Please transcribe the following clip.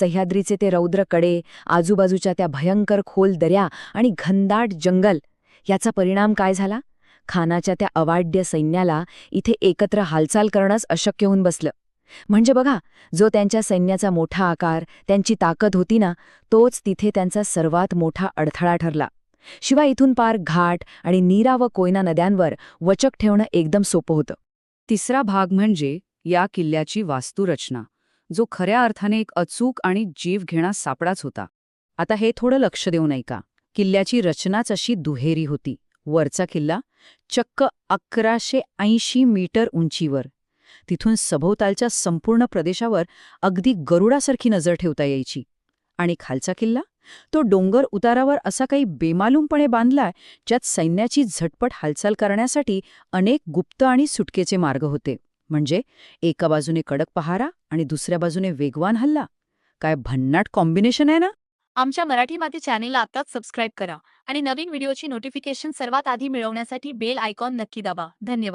सह्याद्रीचे ते रौद्र कडे, आजूबाजूच्या त्या भयंकर खोल दऱ्या आणि घनदाट जंगल, याचा परिणाम काय झाला? खानाच्या त्या अवाढ्य सैन्याला इथे एकत्र हालचाल करणंच अशक्य होऊन बसलं. म्हणजे बघा, जो त्यांच्या सैन्याचा मोठा आकार, त्यांची ताकद होती ना, तोच तिथे त्यांचा सर्वात मोठा अडथळा ठरला. शिवाय इथून पार घाट आणि नीरा व कोयना नद्यांवर वचक ठेवणं एकदम सोपं होतं. तिसरा भाग म्हणजे या किल्ल्याची वास्तुरचना, जो खऱ्या अर्थाने एक अचूक आणि जीवघेणा सापडाच होता. आता हे थोडं लक्ष देऊ नये का? किल्ल्याची रचनाच अशी दुहेरी होती. वरचा किल्ला चक्क 1180 मीटर उंचीवर, तिथून सभोवतालच्या संपूर्ण प्रदेशावर अगदी गरुडासारखी नजर ठेवता यायची. आणि खालचा किल्ला, तो डोंगर उतारावर असा काही बेमालूमपणे बांधलाय, ज्यात सैन्याची झटपट हालचाल करण्यासाठी अनेक गुप्त आणि सुटकेचे मार्ग होते. म्हणजे एका बाजूने कडक पहारा आणि दुसऱ्या बाजूने वेगवान हल्ला. काय भन्नाट कॉम्बिनेशन आहे ना? आमच्या मराठी माती चॅनेलला आताच सबस्क्राईब करा आणि नवीन व्हिडिओची नोटिफिकेशन सर्वात आधी मिळवण्यासाठी बेल आयकॉन नक्की दाबा. धन्यवाद.